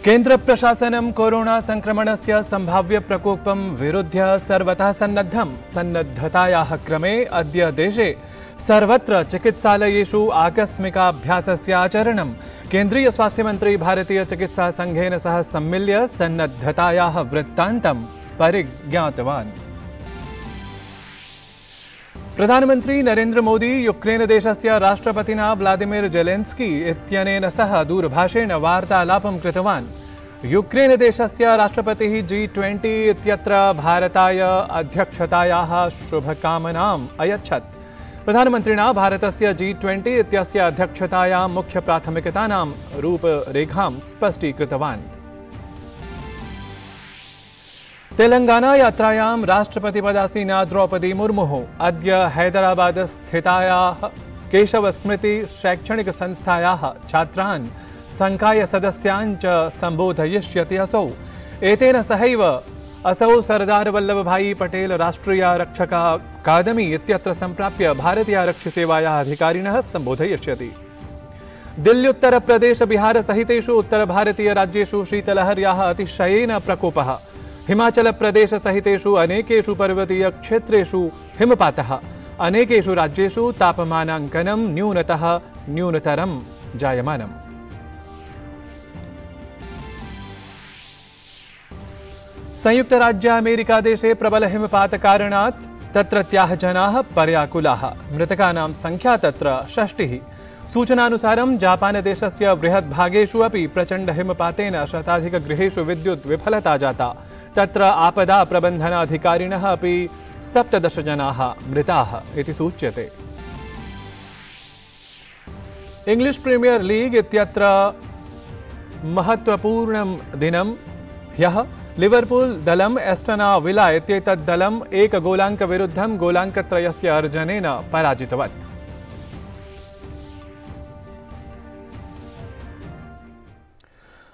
केन्द्रप्रशासनं corona संक्रमणस्य संभाव्य प्रकोपं विरुध्य सर्वतः सन्नद्धं। सन्नद्धतायाः क्रमे अद्य देशे सर्वत्र चिकित्सालयेषु आकस्मिकाभ्यासस्य आचरणं। केन्द्रीय स्वास्थ्यमन्त्री भारतीय चिकित्सा संघेन सह सम्मिल्य सन्नद्धतायाः वृत्तान्तं परिज्ञातवान्। प्रधानमंत्री नरेंद्र मोदी यूक्रेन देशस्य राष्ट्रपतिना व्लादिमीर जेलेन्स्की इत्यनेन सह दूरभाषेण वार्तालापं कृतवान्। यूक्रेन देशस्य राष्ट्रपतिः G20 इत्यत्र भारताय अध्यक्षतायाः शुभकामनाम् अयच्छत्। प्रधानमन्त्रिणा भारतस्य G20 इत्यस्य अध्यक्षतायां मुख्यप्राथमिकतानां रूपरेखां स्पष्टीकृतवान्। तेलंगाना यात्रायां राष्ट्रपतिपदासीना द्रौपदी मुर्मुः अद्य हैदराबाद स्थितायाः केशव स्मृति शैक्षणिक संस्थायाः छात्रान् संकाय सदस्यान् च संबोधयिष्यति। एतेन सहैव असौ सरदार वल्लभभाई पटेल राष्ट्रियारक्षकाकादमी इत्यत्र सम्प्राप्य भारतीयारक्षिसेवायाः अधिकारिणः संबोधयिष्यति। दिल्ल्युत्तरप्रदेश बिहार सहितेषु उत्तरभारतीयराज्येषु शीतलहर्याः अतिशयेन प्रकोपः। हिमाचल प्रदेश सहितेषु अनेकेषु पर्वतीय क्षेत्रेषु हिमपातः। अनेकेषु राज्येषु तापमानाङ्कनं न्यूनतः न्यूनतरं जायमानम्। संयुक्त राज्य अमेरिका देशे प्रबल हिमपात कारणात् तत्रत्याः जनाः पर्याकुलाः। मृतकानां संख्या तत्र 6। सूचनानुसारं जापान देशस्य बृहत् भागेषु अपि प्रचण्ड हिमपातेन शताधिकगृहेषु विद्युत् विफलता जाता। तत्र आपदा प्रबन्धनाधिकारिणः अपि 17 जनाः मृताः इति सूच्यते। इंग्लिश प्रीमियर लीग इत्यत्र महत्वपूर्णं दिनं ह्यः लिवर्पूल दलम् एस्टना विला इत्येतत् दलम् एकगोलाङ्कविरुद्धं गोलाङ्कत्रयस्य अर्जनेन पराजितवत्।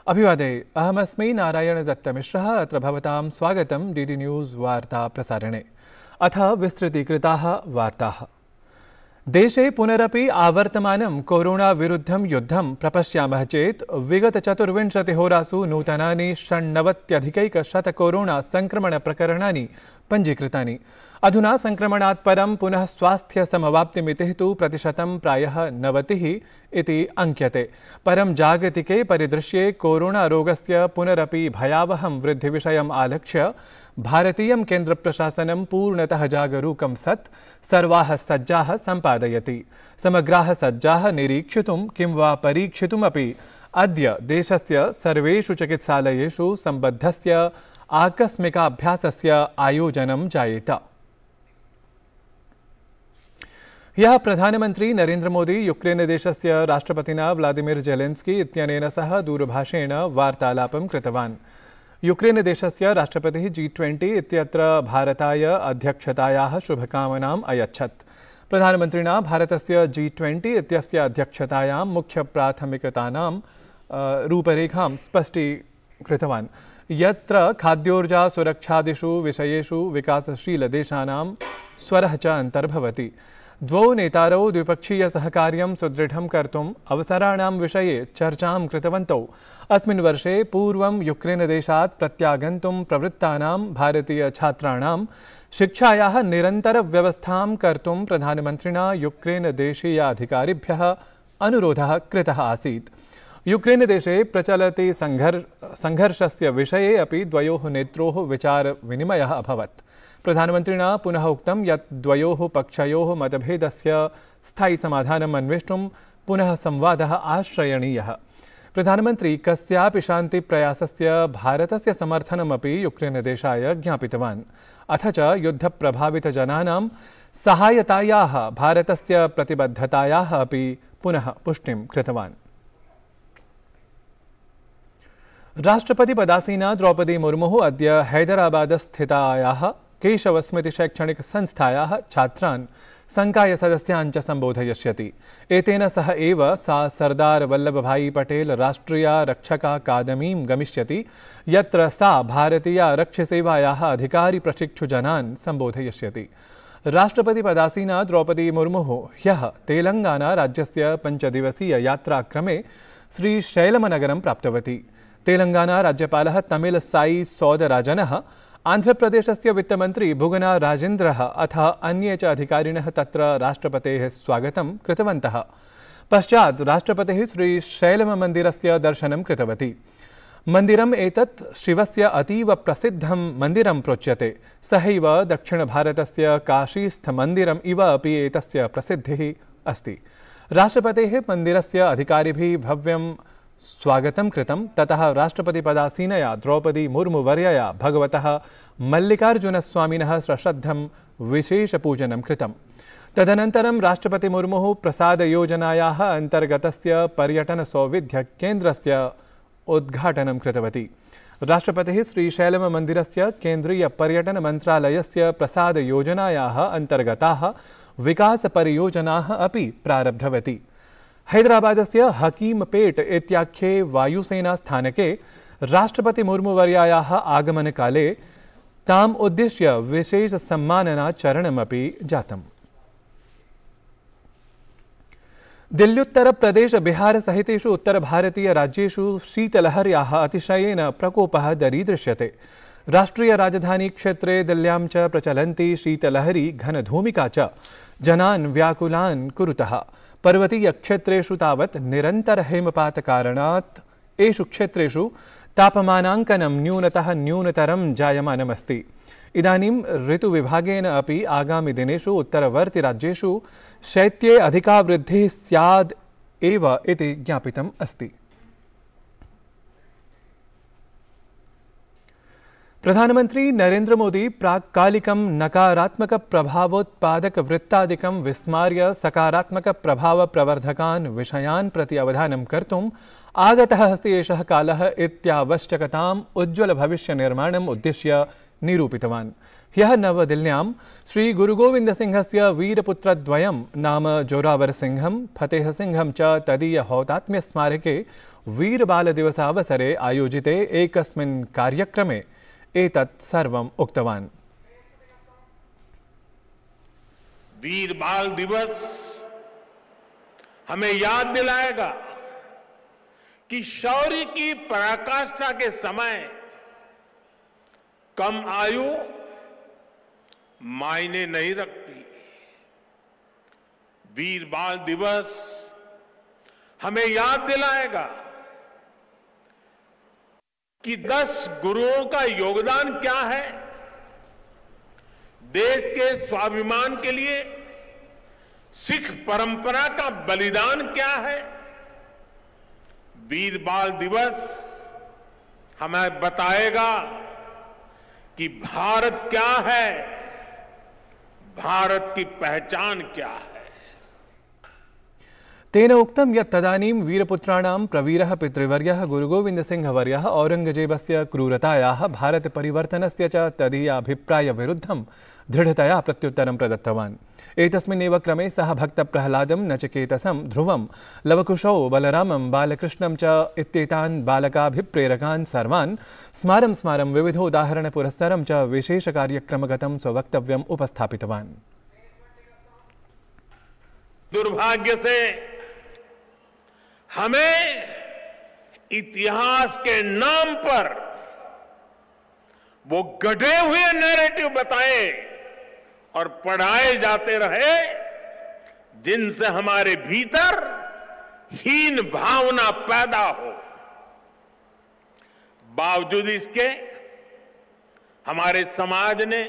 अभिवादे, अहमस्मि नारायण दत्तमिश्रः। अत्र भवतां स्वागतं डीडी न्यूज़ वार्ता प्रसारणे। अथ विस्तृतीकृताः वार्ताः। देशे पुनरपि आवर्तमानं कोरोना विरुद्धं युद्धं प्रपश्यामः चेत् विगत 24 होरासु नूतनानि 96,100 कोरोना संक्रमण प्रकरणानि पञ्जीकृतानि। अधुना संक्रमणात् परं पुनः स्वास्थ्य समवाप्तिमितिः तु प्रतिशतं प्रायः 90 इति अंक्यते। परं जागतिके परिदृश्ये कोरोना रोगस्य पुनरपि भयावहं वृद्धिविषयम् आलक्ष्य भारतीयं केन्द्रप्रशासनं पूर्णतः जागरूकं सत् सर्वाः सज्जाः सम्पादयति। समग्राः सज्जाः निरीक्षितुं किं वा परीक्षितुमपि अद्य देशस्य सर्वेषु चिकित्सालयेषु सम्बद्धस्य आकस्मिकाभ्यासस्य आयोजनं जायेत। ह्यः प्रधानमंत्री नरेंद्र मोदी यूक्रेन देशस्य राष्ट्रपतिना व्लादिमीर जेलेन्स्की इत्यनेन सह दूरभाषेण वार्तालापं कृतवान्। यूक्रेन देशस्य राष्ट्रपतिः G20 इत्यत्र भारताय अध्यक्षतायाः शुभकामनाम् अयच्छत्। प्रधानमन्त्रिणा भारतस्य G20 इत्यस्य अध्यक्षतायां मुख्यप्राथमिकतानां रूपरेखां स्पष्टीकृतवान्, यत्र खाद्योर्जा सुरक्षादिषु विषयेषु विकासशीलदेशानां स्वरः च अन्तर्भवति। द्वौ नेतारौ द्विपक्षीय सहकार्यं सुदृढं कर्तुम् अवसराणां विषये चर्चां कृतवन्तौ। अस्मिन् वर्षे पूर्वं यूक्रेन देशात् प्रत्यागन्तुं प्रवृत्तानां भारतीय छात्राणां शिक्षायाः निरन्तरव्यवस्थां कर्तुं प्रधानमन्त्रिणा यूक्रेन देशीय अधिकारिभ्यः अनुरोधः कृतः आसीत्। यूक्रेन देशे प्रचलति संघर्षस्य विषये अपि द्वयोः नेत्रोः विचारविनिमयः अभवत्। प्रधानमन्त्रिणा पुनः उक्तं यत् द्वयोः पक्षयोः मतभेदस्य स्थायि समाधानम् अन्वेष्टुं पुनः संवादः आश्रयणीयः। प्रधानमन्त्री कस्यापि शान्तिप्रयासस्य भारतस्य समर्थनमपि यूक्रेन देशाय ज्ञापितवान्। अथ च युद्धप्रभावितजनानां सहायतायाः भारतस्य प्रतिबद्धतायाः अपि पुनः पुष्टिं कृतवान्। राष्ट्रपतिपदासीना द्रौपदी मुर्मुः अद्य हैदराबाद स्थितायाः केशव स्मृति शैक्षणिक संस्थायाः छात्रान् संकाय सदस्यान् च संबोधयिष्यति। एतेन सह एव सा सरदार वल्लभभाई पटेल राष्ट्रियारक्षकाकादमीं गमिष्यति, यत्र सा भारतीयारक्षिसेवायाः अधिकारी प्रशिक्षुजनान् संबोधयिष्यति। राष्ट्रपतिपदासीना द्रौपदी मुर्मुः ह्यः तेलंगाना राज्यस्य 5 दिवसीय यात्राक्रमे श्रीशैलमनगरं प्राप्तवती। तेलंगाना राज्यपालः तमिलसाई सौदराजनः, आन्ध्रप्रदेशस्य वित्तमन्त्री बुगना राजेन्द्रः अथ अन्ये च अधिकारिणः तत्र राष्ट्रपतेः स्वागतं कृतवन्तः। पश्चात् राष्ट्रपतिः श्रीशैलममन्दिरस्य दर्शनं कृतवती। मन्दिरम् एतत् शिवस्य अतीव प्रसिद्धं मन्दिरं प्रोच्यते। सहैव दक्षिणभारतस्य काशीस्थमन्दिरम् इव अपि एतस्य प्रसिद्धिः अस्ति। राष्ट्रपतेः मन्दिरस्य अधिकारिभिः भव्यं स्वागतं कृतं। ततः राष्ट्रपतिपदासीनया द्रौपदी मुर्मुवर्यया भगवतः मल्लिकार्जुनस्वामिनः सश्रद्धं विशेषपूजनं कृतम्। तदनन्तरं राष्ट्रपतिमुर्मुः प्रसादयोजनायाः अन्तर्गतस्य पर्यटनसौविध्यकेन्द्रस्य उद्घाटनं कृतवती। राष्ट्रपतिः श्रीशैलममन्दिरस्य केन्द्रीयपर्यटनमन्त्रालयस्य प्रसादयोजनायाः अन्तर्गताः विकासपरियोजनाः अपि प्रारब्धवती। हैदराबादस्य हकीमपेट इत्याख्ये वायुसेनास्थानके राष्ट्रपतिमुर्मुवर्यायाः आगमनकाले ताम् उद्दिश्य विशेषसम्माननाचरणमपि जातम्। दिल्ल्युत्तर प्रदेश बिहार सहितेषु उत्तरभारतीयराज्येषु शीतलहर्याः अतिशयेन प्रकोपः दरीदृश्यते। राष्ट्रियराजधानीक्षेत्रे दिल्ल्यां च प्रचलन्ती शीतलहरी घनधूमिका च जनान् व्याकुलान् कुरुतः। पर्वतीयक्षेत्रेषु तावत् निरन्तरहिमपातकारणात् एषु क्षेत्रेषु तापमानाङ्कनं न्यूनतः न्यूनतरं जायमानमस्ति। इदानीं ऋतुविभागेन अपि आगामिदिनेषु उत्तरवर्तिराज्येषु शैत्ये अधिका वृद्धिः स्याद् एव इति ज्ञापितम् अस्ति। प्रधानमन्त्री नरेन्द्र मोदी प्राक्कालिकं नकारात्मकप्रभावोत्पादकवृत्तादिकं विस्मार्य सकारात्मकप्रभावप्रवर्धकान् विषयान् प्रति अवधानं कर्तुम् आगतः अस्ति एषः कालः इत्यावश्यकताम् उज्ज्वलभविष्यनिर्माणम् उद्दिश्य निरूपितवान्। ह्यः नवदिल्ल्यां श्रीगुरुगोविन्दसिंहस्य वीरपुत्रद्वयं नाम जोरावरसिंहं फतेहसिंहं च तदीयहौतात्म्यस्मारके वीरबालदिवसावसरे आयोजिते एकस्मिन् कार्यक्रमे एतत् सर्वम् उक्तवान्। वीर बाल दिवस हमें याद दिलाएगा कि शौर्य की पराकाष्ठा के समय कम आयु मायने नहीं रखती। वीर बाल दिवस हमें याद दिलाएगा कि 10 गुरुओं का योगदान क्या है, देश के स्वाभिमान के लिए सिख परंपरा का बलिदान क्या है। वीर बाल दिवस हमें बताएगा कि भारत क्या है, भारत की पहचान क्या है। तेन उक्तं यत् तदानीं वीरपुत्राणां प्रवीरः पितृवर्यः गुरुगोविन्दसिंहवर्यः औरङ्गजेबस्य क्रूरतायाः भारतपरिवर्तनस्य च तदीयाभिप्रायविरुद्धं दृढतया प्रत्युत्तरं प्रदत्तवान्। एतस्मिन्नेव क्रमे सः भक्तप्रह्लादं, नचिकेतसं, ध्रुवं, लवकुशौ, बलरामं, बालकृष्णं च इत्येतान् बालकाभिप्रेरकान् सर्वान् स्मारं स्मारं विविधोदाहरणपुरस्सरं च विशेषकार्यक्रमगतं स्ववक्तव्यम् उपस्थापितवान्। दुर्भाग्य से हमें इतिहास के नाम पर वो गढ़े हुए नैरेटिव बताए और पढ़ाए जाते रहे जिनसे हमारे भीतर हीन भावना पैदा हो। बावजूद इसके हमारे समाज ने,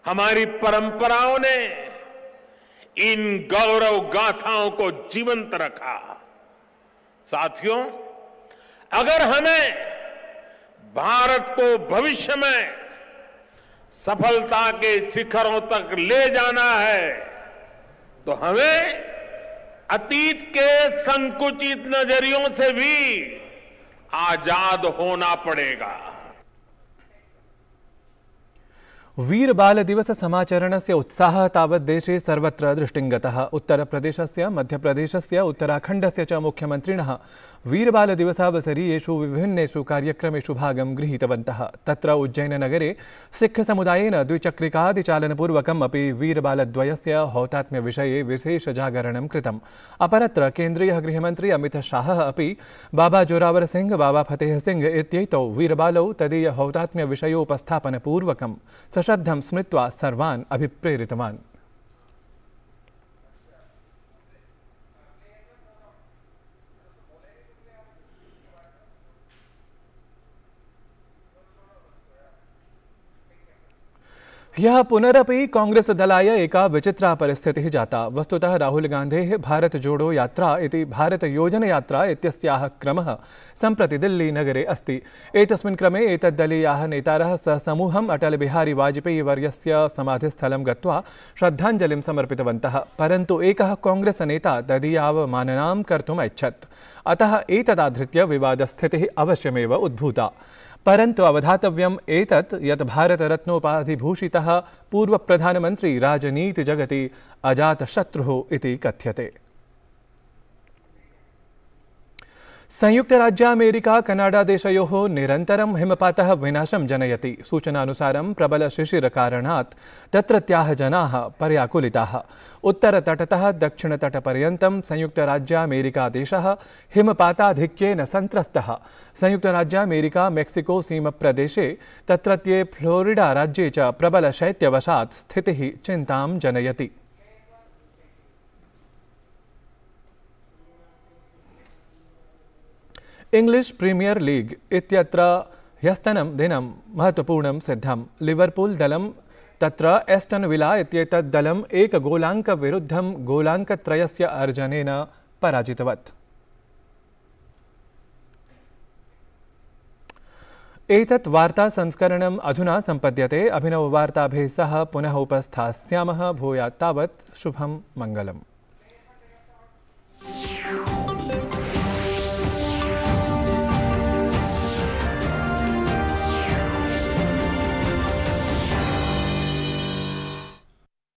हमारी परंपराओं ने इन गौरव गाथाओं को जीवंत रखा। साथियों, अगर हमें भारत को भविष्य में सफलता के शिखरों तक ले जाना है तो हमें अतीत के संकुचित नजरियों से भी आजाद होना पड़ेगा। वीरबालदिवस समाचरणस्य उत्साहः तावत् देशे सर्वत्र दृष्टिङ्गतः। उत्तरप्रदेशस्य, मध्यप्रदेशस्य, उत्तराखण्डस्य च मुख्यमन्त्रिणः वीरबालदिवसावसरीयेषु विभिन्नेषु कार्यक्रमेषु भागं गृहीतवन्तः। तत्र उज्जैननगरे सिक्खसमुदायेन द्विचक्रिकादिचालनपूर्वकम् अपि वीरबालद्वयस्य हौतात्म्यविषये विशेषजागरणं कृतम्। अपरत्र केन्द्रीयः गृहमन्त्री अमितशाहः अपि बाबा जोरावर सिंह, बाबा फतेह सिंह इत्येतौ वीरबालौ तदीयहौतात्म्यविषयोपस्थापनपूर्वकं सश्रद्धं स्मृत्वा सर्वान् अभिप्रेरितवान्। ह्यः पुनरपि कांग्रेस दलाय एका विचित्रा परिस्थितिः जाता। वस्तुतः राहुल गान्धेः भारत जोडो यात्रा इति भारत योजनयात्रा इत्यस्याः क्रमः सम्प्रति दिल्लीनगरे अस्ति। एतस्मिन् क्रमे एतद्दलीयाः नेतारः ससमूहम् अटल बिहारी वाजपेयी वर्यस्य समाधिस्थलं गत्वा श्रद्धाञ्जलिं समर्पितवन्तः। परन्तु एकः कांग्रेस नेता तदीयावमाननां कर्तुम् ऐच्छत्। अतः एतदाधृत्य विवादस्थितिः अवश्यमेव उद्भूता। परन्तु अवधातव्यम् एतत् यत् भारतरत्नोपाधिभूषितः पूर्वप्रधानमन्त्री राजनीतिजगति अजातशत्रुः इति कथ्यते। संयुक्तराज्यामेरिका कनाडा देशयोः निरन्तरं हिमपातः विनाशं जनयति। सूचनानुसारं प्रबलशिशिरकारणात् तत्रत्याः जनाः पर्याकुलिताः। उत्तरतटतः दक्षिणतटपर्यन्तं संयुक्तराज्यामेरिकादेशः हिमपाताधिक्येन सन्त्रस्तः। संयुक्तराज्यामेरिका मेक्सिको सीमप्रदेशे तत्रत्ये फ्लोरिडा राज्ये च प्रबलशैत्यवशात् स्थितिः चिन्तां जनयति। इंग्लिश प्रीमियर लीग इत्यत्र ह्यस्तनं दिनं महत्वपूर्णं सिद्धम्। लिवर्पूल दलं तत्र एस्टन विला इत्येतत् दलम् एकगोलाङ्कविरुद्धं गोलाङ्कत्रयस्य अर्जनेन पराजितवत्। एतत् वार्ता संस्करणम् अधुना सम्पद्यते। अभिनववार्ताभिः सह पुनः उपस्थास्यामः। भूयात् तावत् शुभं मङ्गलम्।